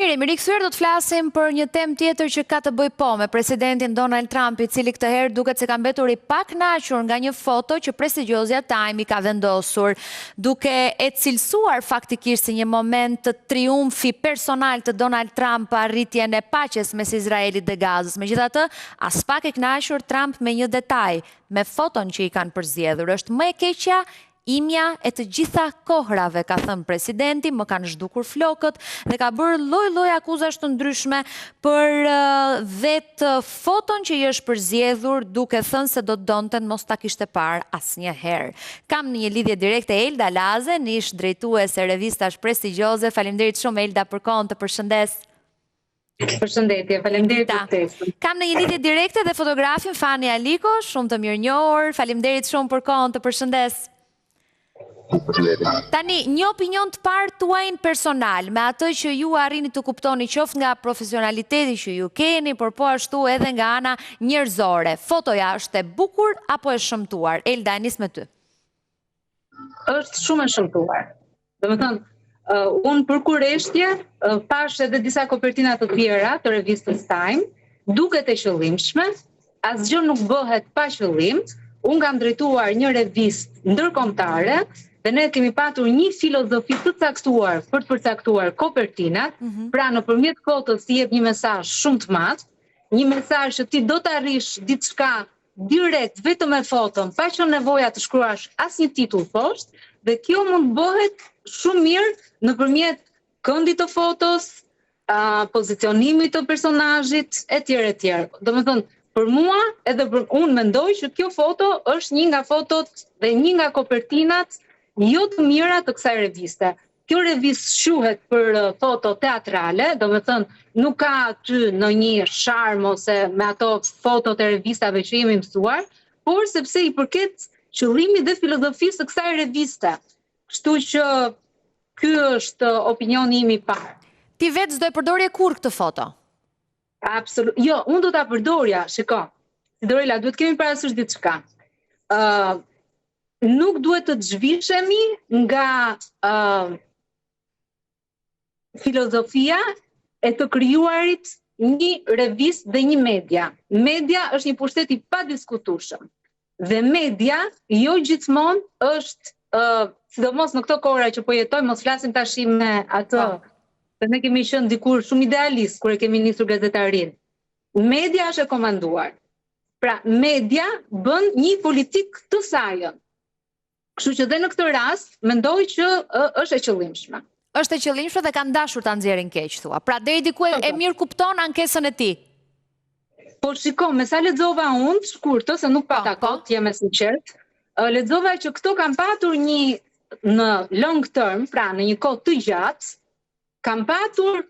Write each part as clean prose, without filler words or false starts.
Mirë, mi rikthyer do të flasim për një temë tjetër që ka të bëjë me presidentin Donald Trump, i cili këtë herë duket se ka mbetur i pakënaqur nga një foto që prestigjozja Time i ka vendosur, duke e cilësuar faktikisht si një moment të triumfi personal të Donald Trump për arritjen e paqes mes Izraelit dhe Gazës. Megjithatë, as pak e kënaqur Trump me një detaj, me foton që i kanë përzgjedhur. Është më e keqja imja e të gjitha kohrave, ka thënë presidenti, më kanë zhdukur flokët dhe ka bërë lloj akuzash të ndryshme për vetë foton që i është përzgjedhur, duke thënë se do të donte mos ta kishte parë asnjëherë. Kam një lidhje direkte Elda Laze, ish drejtuese e revistash prestigjioze. Faleminderit shumë Elda për kohën, të përshëndes. Përshëndetje, faleminderit për ftesën. Kam në një lidhje direkte dhe fotografin Fani Aliko, shumë të mirënjohur. Faleminderit shumë për kohën, të përshëndes. Tani, një opinion të parë tuajin personal, me atë që ju arrini të kuptoni qoftë nga profesionaliteti që ju keni, por po ashtu edhe nga ana njerëzore. Fotoja është e bukur apo e shëmtuar? Elda, nis me ty. Është shumë e shëmtuar. Domethënë, unë për kurreshtje pash edhe disa kopertina të tjera të revistës Time, duket e qëllimshme, asgjë nuk bëhet pa qëllim. Unë kam drejtuar një revistë ndërkombëtare dhe ne kemi patur një filozofi të caktuar për të përcaktuar kopertinat, pra nëpërmjet fotos ti jep një mesazh shumë të madh, një mesazh që ti do të arrish diçka direkt vetëm me foton, pa qenë nevoja të shkruash asnjë titull poshtë, dhe kjo mund bëhet shumë mirë nëpërmjet këndit të fotos, pozicionimit të personazhit etj. Domethënë, për mua, unë mendoj që kjo foto është një nga fotot dhe një nga kopertinat jo të mira të kësaj reviste. Kjo revistë quhet për foto teatrale, domethënë nuk ka aty ndonjë sharm ose me ato fotot e revistave që jemi mësuar, por sepse i përket qëllimit dhe filozofisë së kësaj reviste. Kështu që ky është opinioni im i parë. Ti vetë s'do e përdorje kur këtë foto? Absolut. Jo, unë do ta përdorja, shiko. Dorela, duhet kemi parasysh diçka. Nuk duhet të zhvishemi nga filozofia e të krijuarit një revistë dhe një media. Media është një pushtet i padiskutueshëm. Dhe media jo gjithmonë është, sidomos në këto kohra që po jetojmë, mos flasim tash me atë. Se ne kemi qenë dikur shumë idealist kur e kemi nisur gazetarinë. Media është e komanduar. Pra, media bën një politik të saj. Kështu që dhe në këtë rast, mendoj që është e qëllimshme. Është e qëllimshme dhe kanë dashur ta nxjerrin keq thua. Pra, deri diku e mirë kupton ankesën e tij. Po shiko, me sa lexova unë, shkurtë, se nuk pata kohë, jam e sinqert, lexova që këto kanë patur një në long term, pra në një kohë të gjatë, kam patur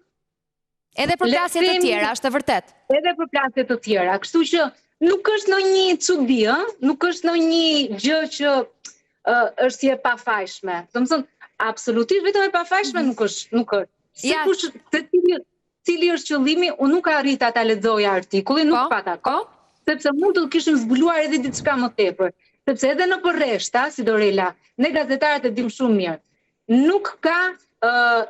edhe për plasje të tjera, është e vërtet. Edhe për plasje të tjera, kështu që nuk është ndonjë çudi, nuk është ndonjë gjë që është si e pafajshme. Domethënë, absolutisht vetëm e pafajshme nuk është. Sikush cili është qëllimi, unë nuk arrita ta lexoja artikullin, nuk pata kohë, sepse mund të kishim zbuluar edhe diçka më tepër. Sepse edhe në përreshta, si Dorela, ne gazetarët e dim shumë mirë, nuk ka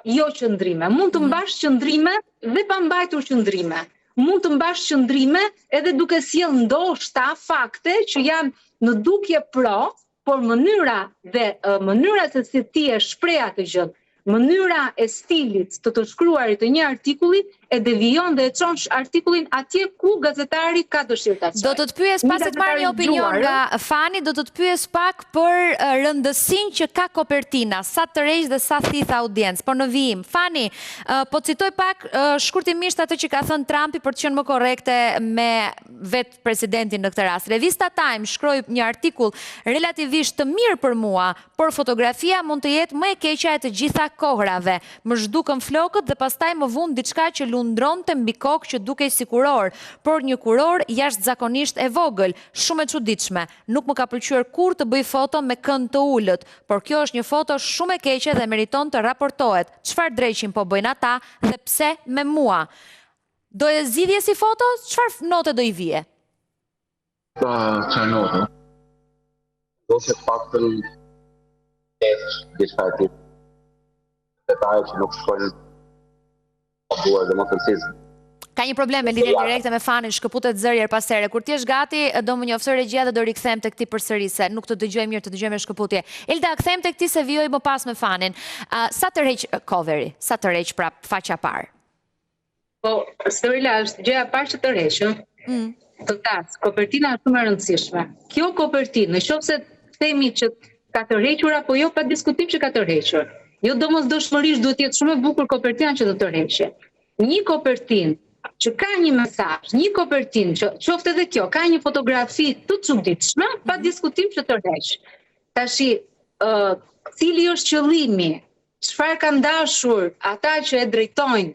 jo qëndrime. Mund të mbash qëndrime dhe pa mbajtur qëndrime. Mund të mbash qëndrime edhe duke sjell ndoshta fakte që janë në dukje pro, por mënyra se si ti e shpreh atë gjë, mënyra e stilit të shkruarit të një artikulli e devijon dhe e çon artikullin atje ku gazetari ka dëshirë ta çojë. Do të të pyes pas se të marr një opinion nga Fani, do të të pyes pak për rëndësinë që ka kopertina, sa të rreq dhe sa thith audiencë. Po në vijim, Fani, po citoj pak shkurtimisht atë që ka thënë Trumpi për të qenë më korrekte me vetë presidentin në këtë rast. Revista Time shkroi një artikull relativisht të mirë për mua, por fotografia mund të jetë më e keqja e të gjitha kohrave. Më zhdukën flokët dhe pastaj më vund diçka që lundronte mbi kokë që dukej si kuror, por një kuror jashtëzakonisht e vogël, shumë e çuditshme. Nuk më ka pëlqyer kurrë të bëj foto me kënd të ulët, por kjo është një foto shumë e keqe dhe meriton të raportohet. Çfarë dreqin po bëjnë ata dhe pse me mua? Do e zgjidhje si foto? Çfarë note do i vije? Çfarë note? Do të paktën diçka tjetër. Detaje që nuk shkojnë duar demokracisë. Ka një problem me lidhje direkte me fanin, shkëputet zëri her pas here. Kur ti je gati, do më njoftësoj regjia dhe do rikthem tek ti përsëri se nuk të dëgjoj mirë, të dëgjoj me shkëputje. Elda, kthem tek ti se vijoj më pas me fanin. Sa tërheq coveri? Sa tërheq prap faqja parë? Po, Storila është gjëja parë që tërheqëm. Të tas, kopertina është shumë e rëndësishme. Kjo kopertinë, nëse themi që ka tërhequr apo jo, pa diskutim që ka tërhequr. Jo domosdoshmërisht duhet të jetë shumë e bukur kopertina që do tërheqë. Një kopertinë që ka një mesazh, një kopertinë që qoftë edhe kjo, ka një fotografi të çuditshme, pa diskutim që tërheq. Tashi, cili është qëllimi? Çfarë kanë dashur ata që e drejtojnë?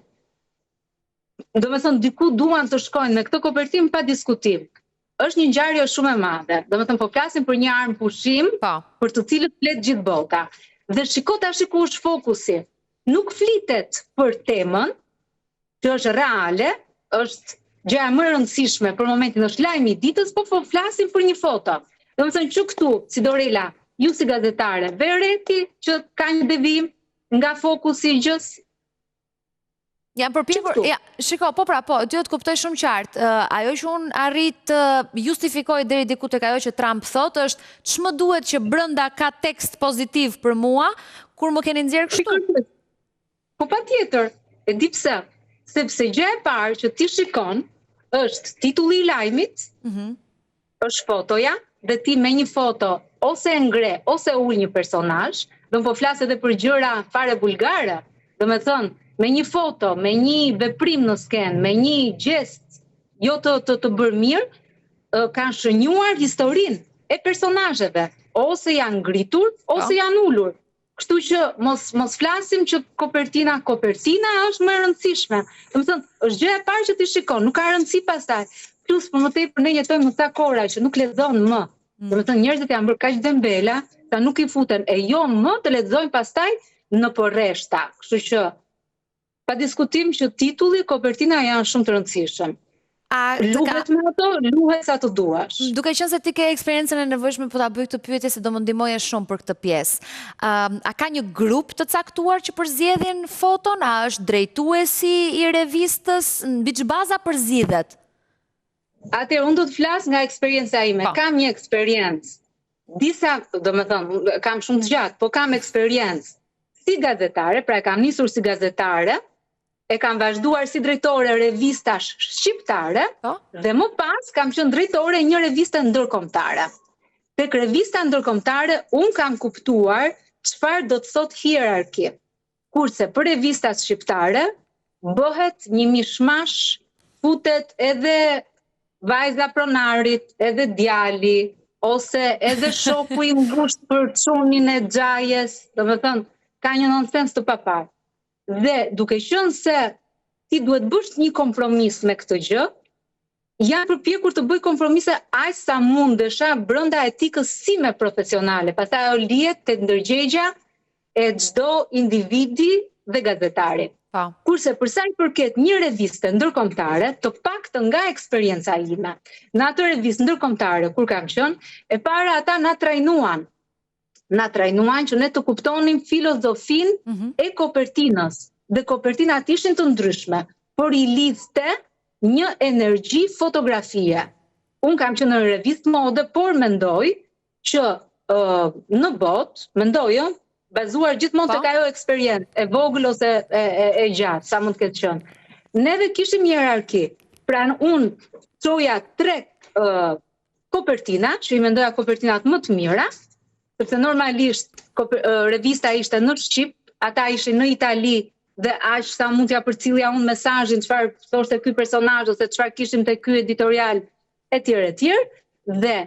Domethënë diku duan të shkojnë me këtë kopertinë pa diskutim. Është një ngjarje shumë e madhe. Domethënë po flasim për një armë pushim, për të cilën flet gjithë bota. Dhe shiko tash ku është fokusi. Nuk flitet për temën, që është reale, është gjëja më e rëndësishme për momentin, është lajmi i ditës, po flasim për një foto. Domethënë që këtu, si Dorela, ju si gazetare, vereti që ka një devim nga fokusi i gjës. Jam përpjekur, shiko, po, ty të kuptoj shumë qartë. Ajo që unë arrit të justifikoj deri diku tek ajo që Trump thotë është ç'më duhet që brenda ka tekst pozitiv për mua, kur më keni nxjerrë kështu. Po patjetër, e di pse. Sepse gjë e parë që ti shikon është titulli i lajmit, është fotoja, dhe ti me një foto ose ngre ose ul një personazh, do po flas edhe për gjëra fare vulgare, domethënë me një foto, me një veprim në sken, me një gest jo të bërë mirë, kanë shënjuar historinë e personazheve, ose janë ngritur, ose janë ulur. Kështu që mos flasim që kopertina është më e rëndësishme. Domethënë, është gjëja e parë që ti shikon, nuk ka rëndësi pastaj. Plus për më tepër ne jetojmë në këta kohra që nuk lexon më. Domethënë njerëzit janë bërë kaq dembela, sa nuk i futen e jo më të lexojnë pastaj në porreshta. Kështu që pa diskutim që titulli, kopertina janë shumë të rëndësishëm. Luhet me ato, luhet sa të duash. Duke qenë se ti ke eksperiencën e nevojshme, po ta bëj këtë pyetje se do më ndihmoje shumë për këtë pjesë. A ka një grup të caktuar që përzgjedhin foton? A është drejtuesi i revistës? Mbi ç'baza përzgjedhet? Atëherë unë do të flas nga eksperjenca ime. Kam një eksperiencë. Domethënë, kam shumë të gjatë, po kam eksperiencë si gazetare, pra e kam nisur si gazetare, e kam vazhduar si drejtore revistash shqiptare, dhe më pas kam qenë drejtore një reviste ndërkombëtare. Tek revista ndërkombëtare unë kam kuptuar çfarë do të thotë hierarki. Kurse për revistat shqiptare bëhet një mishmash, futet edhe vajza pronarit, edhe djali, ose edhe shoku i ngushtë për çunin e xhajes, domethënë ka një nonsens të papar. Dhe duke qenë se ti duhet bësh një kompromis me këtë gjë, jam përpjekur të bëj kompromise aq sa mundesha brenda etikës sime profesionale. Pastaj ajo lihet te ndërgjegja e çdo individi dhe gazetari. Kurse për sa i përket një reviste ndërkombëtare, të paktën nga eksperienca ime, në atë revistë ndërkombëtare kur kam qenë, e para ata na trajnuan që ne të kuptonim filozofinë e kopertinës. Dhe kopertinat ishin të ndryshme, por i lidhte një energji fotografie. Unë kam qenë në revistë mode, por mendoj që në botë, bazuar gjithmonë tek ajo eksperiencë, e vogël ose e gjatë, sa mund të ketë qenë. Neve kishim hierarki. Pra unë çoja 3 kopertina, që i mendoja kopertinat më të mira, sepse normalisht revista ishte në Shqip, ata ishin në Itali, dhe aq sa mund t'ja përcjellja unë mesazhin, çfarë thoshte ky personazh ose çfarë kishim te ky editorial etj. Dhe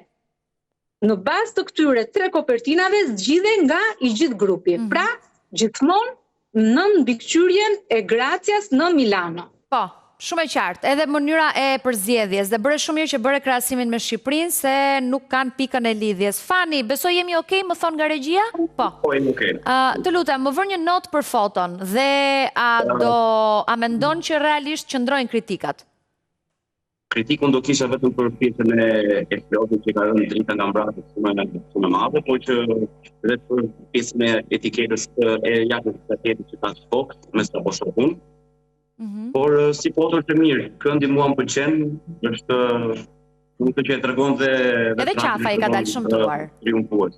në bazë të këtyre 3 kopertinave zgjidhen nga i gjithë grupi. Pra, gjithmonë në mbikëqyrjen e Gracias në Milano. Po, shumë e qartë. Edhe mënyra e përzgjedhjes dhe bëre shumë mirë që bëre krahasimin me Shqipërinë se nuk kanë pikën e lidhjes. Fani, besoj jemi okay, më thon nga regjia? Po. Po, jemi okay. Të lutem, më vër një notë për foton dhe a mendon që realisht qëndrojnë kritikat? Kritikun do kisha vetëm për pjesën e flotit që ka rënë drita nga mbrapa shumë e madhe, por që edhe për pjesën e etiketës e jashtë strategjike që ka stok, me sa po shohun. Por si foto është e mirë, këndi mua më pëlqen, është nuk të që e tregon dhe Edhe qafa i ka dalë shëmtuar. Triumfues.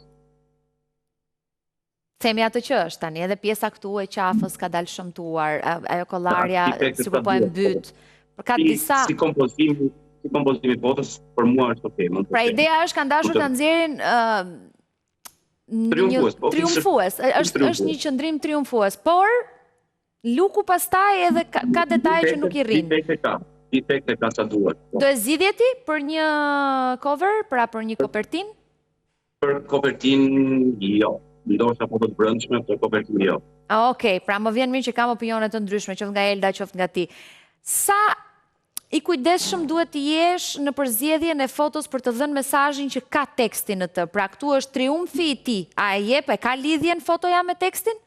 Themi atë që është tani, edhe pjesa këtu e qafës ka dalë shëmtuar, ajo kollarja sikur po e mbyt. Por ka disa Si kompozimi fotos për mua është okay. Pra ideja është kanë dashur ta nxjerrin triumfues. Është një qëndrim triumfues, por luku pastaj edhe ka detaje që nuk i rrin. Defekte ka sa duhet. Do e zgjidhje ti për një cover, pra për një kopertinë? Për kopertinë jo. Ndoshta foto të brendshme, për kopertinë jo. Okej, pra më vjen mirë që kam opinione të ndryshme, qoftë nga Elda, qoftë nga ti. Sa i kujdesshëm duhet të jesh në përzgjedhjen e fotos për të dhënë mesazhin që ka tekstin në të? Pra këtu është triumfi i tij. A e jep, e ka lidhjen fotoja me tekstin?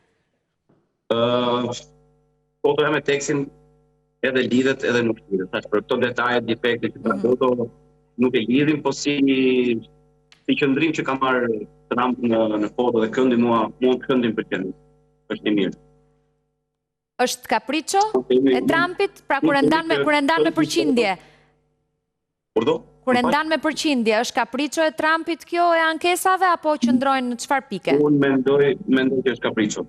Fotoja me tekstin edhe lidhet edhe nuk lidhet. Tash për këto detaje, defekte që ka foto nuk e lidhin, po si qëndrim që ka marrë Trump në foto dhe këndi mua këndin pëlqen. Është i mirë. Është kapriço e Trumpit, pra kur e ndan me përqindje. Kurdo? Kur e ndan me përqindje, është kapriço e Trumpit kjo e ankesave apo qëndrojnë në çfarë pike? Unë mendoj që është kapriço.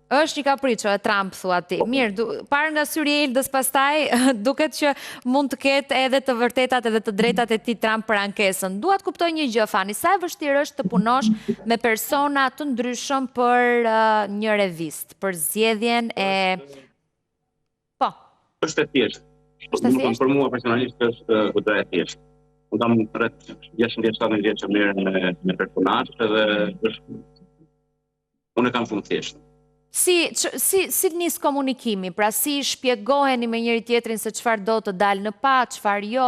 Është një kapriço e Trump, thua ti. Mirë, parë nga syri e Eldës pastaj, duket që mund të ketë edhe të vërtetat edhe të drejtat e tij Trump për ankesën. Dua të kuptoj një gjë, Fani, sa e vështirë është të punosh me persona të ndryshëm për një revistë, për zgjedhjen e Po. Është e thjeshtë. Për mua personalisht është goxha e thjeshtë. Unë kam rreth 16-17 vjet që merrem me personazhe dhe unë kam shumë thjeshtë. Si nis komunikimi, pra si shpjegoheni me njëri tjetrin se çfarë do të dalë në pa, çfarë jo?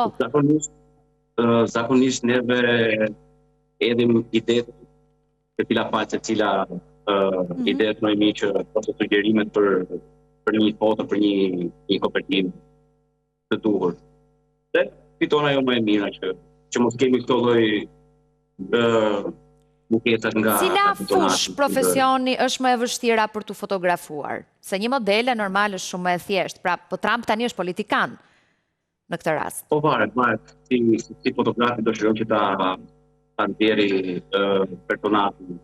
Zakonisht neve edhim idetë të cila faqe, cila idetë më mirë që ose sugjerimet për një foto, për një kopertinë të duhur. Dhe fiton ajo më e mira që mos kemi këto lloj Cila fush profesioni është më e vështira për të fotografuar? Se një modele normal është shumë më e thjeshtë, pra po Trump tani është politikan në këtë rast. Po varet, si fotografi dëshiron që ta nxjerrë personazhin.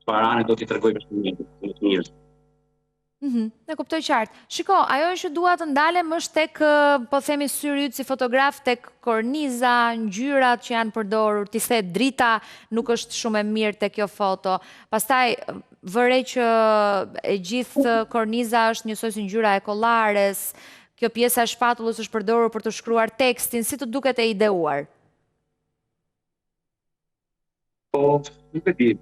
Çfarë anë do t'i tregoj për mirë. E kuptoj qartë. Shiko, ajo që dua të ndalem është tek, po themi syri yt si fotograf, tek korniza, ngjyrat që janë përdorur, ti the drita nuk është shumë e mirë tek kjo foto. Pastaj vëre që e gjithë korniza është njësoj si ngjyra e kollares, kjo pjesa e shpatullës është përdorur për të shkruar tekstin, si të duket e ideuar? Po, nuk e di.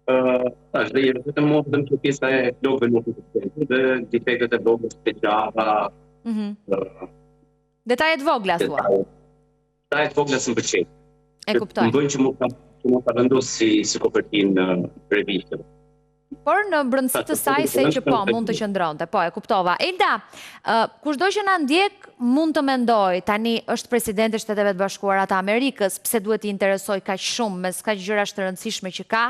Tash dhe jemi vetëm modën që pjesa e blogëve nuk është të dhe defektet e blogës të gjava. Detajet vogla, thua? Detajet vogla së më pëlqejnë. E kuptoj. Më bëjnë që mu ka vendosë si kopertinë revistës. Por në brëndësi të saj se që po, mund të qëndronte. Po, e kuptova. Elda, kushdo që na ndjek mund të mendoj, tani është presidenti i Shteteve të Bashkuara të Amerikës, pse duhet t'i interesoj kaq shumë mes kaq gjërash të rëndësishme që ka,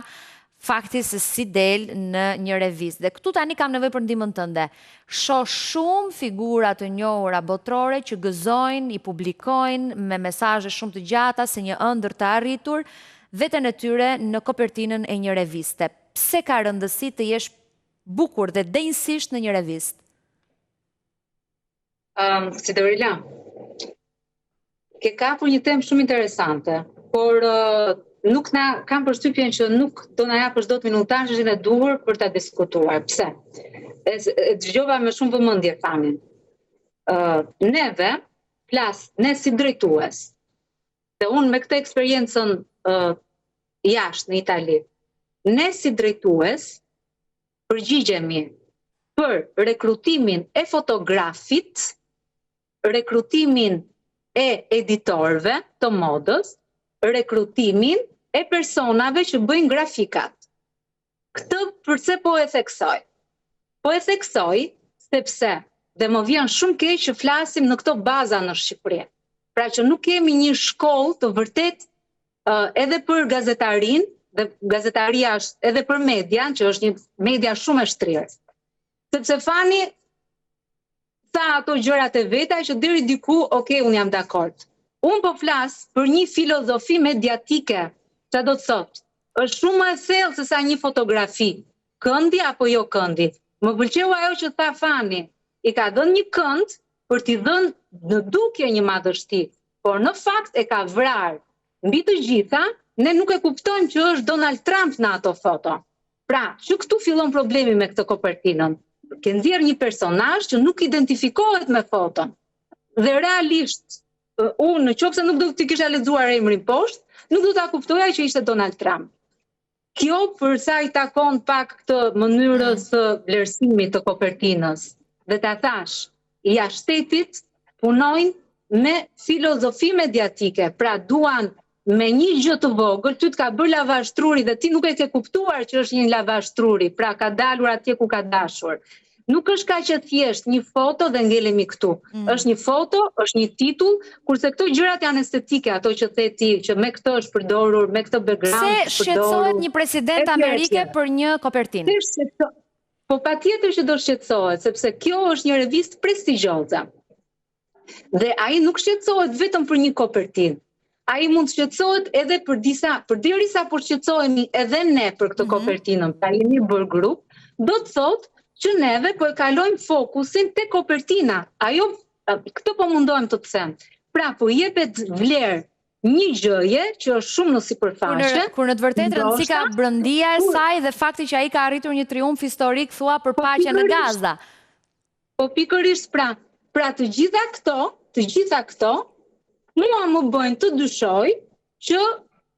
fakti se si del në një revistë. Dhe këtu tani kam nevojë për ndihmën tënde. Shoh shumë figura të njohura botrore që gëzojnë, i publikojnë me mesazhe shumë të gjata se një ëndër të arritur veten e tyre në kopertinën e një reviste. Pse ka rëndësi të jesh bukur dhe denjësisht në një revistë? Si Dorila, ke kapur një temë shumë interesante, por nuk kam përshtypjen që nuk do na japësh dot minutazhin e duhur për ta diskutuar. Pse? E dëgjova me shumë vëmendje Fanin. Ne si drejtues, dhe unë me këtë eksperiencën jashtë në Itali, ne si drejtues përgjigjemi për rekrutimin e fotografit, rekrutimin e editorëve të modës, rekrutimin e personave që bëjnë grafikat. Këtë përse po e theksoj? Po e theksoj sepse dhe më vjen shumë keq që flasim në këto baza në Shqipëri. Pra që nuk kemi një shkollë të vërtet edhe për gazetarin, dhe gazetaria është edhe për median, që është një media shumë e shtrirë. Sepse Fani tha ato gjërat e veta që deri diku, okay, unë jam dakord. Unë po flas për një filozofi mediatike, që do të thotë, është shumë më e thellë se sa një fotografi. Këndi apo jo këndi. Më pëlqeu ajo që tha Fani, i ka dhënë një kënd për t'i dhënë në dukje një madhështi, por në fakt e ka vrarë. Mbi të gjitha, ne nuk e kuptojmë që është Donald Trump në ato foto. Pra, që këtu fillon problemi me këtë kopertinën. Ke nxjerrë një personazh që nuk identifikohet me foton. Dhe realisht, unë nëse nuk do të kisha lexuar emrin poshtë, nuk do ta kuptoja që ishte Donald Trump. Kjo për sa i takon pak këtë mënyrës së vlerësimit të kopertinës. Dhe ta thash, jashtë shtetit punojnë me filozofi mediatike, pra duan me një gjë të vogël, ty të ka bërë lavazh truri dhe ti nuk e ke kuptuar që është një lavazh truri, pra ka dalur atje ku ka dashur. Nuk është kaq e thjesht një foto dhe ngelemi këtu. Është një foto, është një titull, kurse këto gjërat janë estetike, ato që the ti, që me këtë është përdorur, me këtë background. Se shqetësohet një president Amerike për një kopertinë? Po patjetër që do shqetësohet, sepse kjo është një revistë prestigjioze. Dhe ai nuk shqetësohet vetëm për një kopertinë. Ai mund të shqetësohet edhe për disa, përderisa po shqetësohemi edhe ne për këtë kopertinën, pra jemi bërë grup, do të thotë që neve po e kalojmë fokusin te kopertina. Ajo, këtë po mundohem të them. Pra, po jepet vlerë një gjëje që është shumë në sipërfaqe. Kur në të vërtetë rëndësi ka brëndia e saj dhe fakti që ai ka arritur një triumf historik thua për paqen në Gaza. Po pikërisht pra të gjitha këto, mua më bëjnë të dyshoj që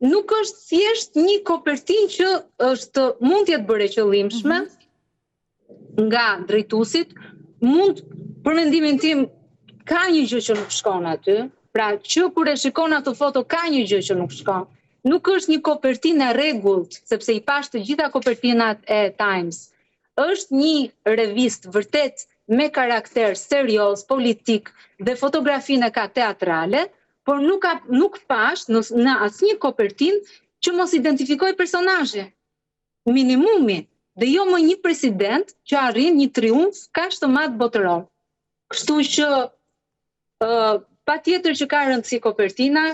nuk është thjesht një kopertinë që është mund të jetë bërë e qëllimshme nga drejtuesit, mund, për mendimin tim, ka një gjë që nuk shkon aty, pra që kur e shikon ato foto ka një gjë që nuk shkon. Nuk është një kopertinë e rregullt, sepse i pash të gjitha kopertinat e Times. Është një revistë vërtet me karakter serioz, politik dhe fotografinë e ka teatrale, por nuk pash në asnjë kopertinë që mos identifikoj personazhe. Minimumi. Dhe jo më një president që arrin një triumf kaq të madh botëror. Kështu që patjetër që ka rëndësi kopertina,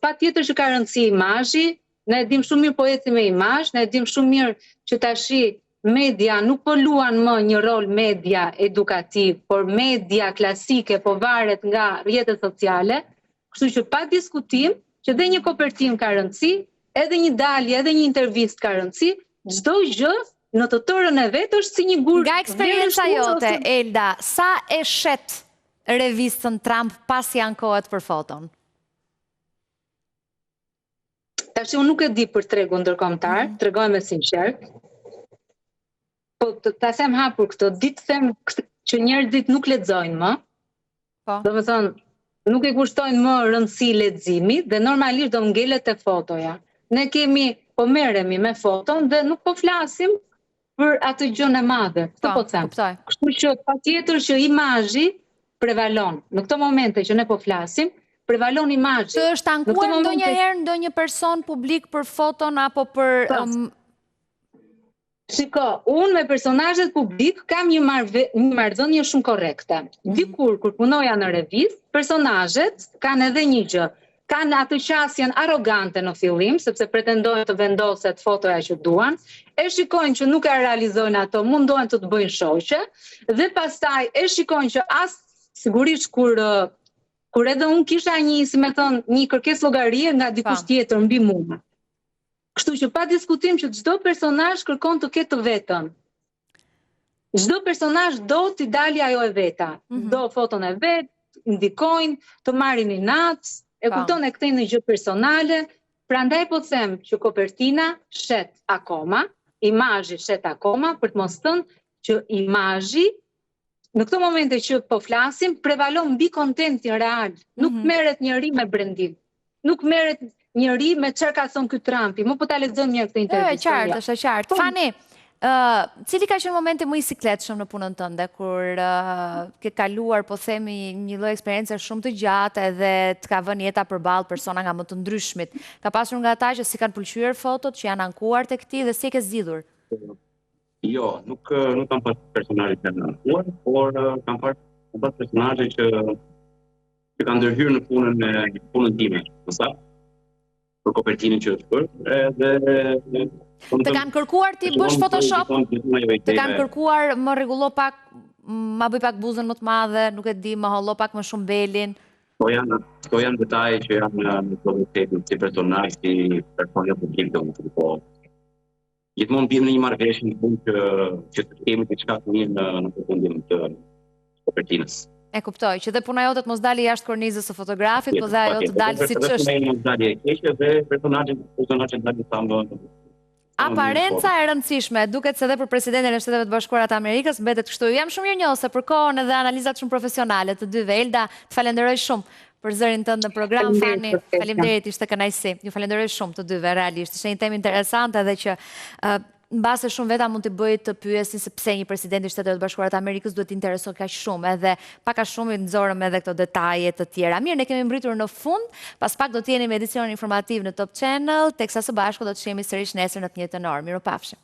patjetër që ka rëndësi imazhi, ne e dim shumë mirë po ecim me imazh, ne e dim shumë mirë që tashi media nuk po luan më një rol media edukativ, por media klasike po varet nga rrjetet sociale, kështu që pa diskutim që dhe një kopertinë ka rëndësi, edhe një dalje, edhe një intervistë ka rëndësi, çdo gjë në të tërën e vetë është si një gur. Nga eksperienca jote, Elda, sa e shet revistën Trump pasi ankohet për foton? Tash unë nuk e di për tregun ndërkombëtar, tregoj me sinqert. Po ta them hapur këtë, ditë them që njerëzit nuk lexojnë më. Po. Domethënë, nuk e kushtojnë më rëndësi leximit dhe normalisht do ngelet te fotoja. Ne po merremi me foton dhe nuk po flasim për atë gjën e madhe. Këtë po them. Kështu që patjetër që imazhi prevalon. Në këto momente që ne po flasim, prevalon imazhi. Të është ankuar ndonjëherë ndonjë person publik për foton apo për Shiko, unë me personazhet publik kam një marrëdhënie shumë korrekte. Dikur kur punoja në revistë, personazhet kanë edhe një gjë. Kanë atë qasjen arrogante në fillim, sepse pretendojnë të vendoset fotoja që duan, e shikojnë që nuk e realizojnë ato, mundohen të bëjnë shoqe, dhe pastaj e shikojnë që sigurisht kur edhe unë kisha një kërkesë llogarie nga dikush tjetër mbi mua. Kështu që pa diskutim që çdo personazh kërkon të ketë të vetën. Çdo personazh do t'i dalë ajo e veta. Do foton e vet, ndikojnë, të marrin inat, e kupton e kthejnë në gjë personale, prandaj po them që kopertina shet akoma, imazhi shet akoma, për të mos thënë që imazhi në këto momente që po flasim prevalon mbi kontentin real. Nuk merret njëri me brendim. Nuk merret njëri me çfarë ka thënë ky Trumpi. Më po ta lexojmë mirë këtë intervistë. Është qartë. Fani, cili ka qenë momenti më i sikletshëm në punën tënde, kur ke kaluar, po themi, një lloj eksperience shumë të gjatë edhe të ka vënë jeta përballë persona nga më të ndryshmit. Ka pasur nga ata që si kanë pëlqyer fotot, që janë ankuar tek ti dhe si e ke zgjidhur? Jo, nuk kam pasur personazhe të ankuar, por kam pasur pas personazhe që kanë ndërhyrë në punën time, për kopertinën që është bërë, edhe të kanë kërkuar ti bësh Photoshop? Të kanë kërkuar më rregullo pak, ma bëj pak buzën më të madhe, nuk e di, më hollo pak më shumë belin. Këto janë detaje që janë në kvalitet si personazh, si persona publike, po gjithmonë bim në një marrëveshje në punë që të kemi diçka të mirë në përfundim të kopertinës. E kuptoj, që dhe puna jote të mos dali jashtë kornizës së fotografit, po dhe ajo të dalë si ç'është. Mos dali e keqe dhe personazhet dalin sa më. Aparenca e rëndësishme, duket se dhe për presidentin e Shteteve të Bashkuara të Amerikës mbetet kështu. Jam shumë mirënjohëse për kohën edhe analizat shumë profesionale të dyve. Elda, të falenderoj shumë për zërin tënd në program. Fani, faleminderit, ishte kënaqësi. Ju falenderoj shumë të dyve, realisht. Ishte një temë interesante edhe që mbase shumë veta mund të bëjë të pyesin se pse një president i Shteteve të Bashkuara të Amerikës duhet të interesoj kaq shumë, edhe pak a shumë i nxorëm edhe këto detaje të tjera. Mirë, ne kemi mbritur në fund, pas pak do të jeni me edicionin informativ në Top Channel, teksa së bashku do të shihemi sërish nesër në të njëjtën orë. Mirupafshim.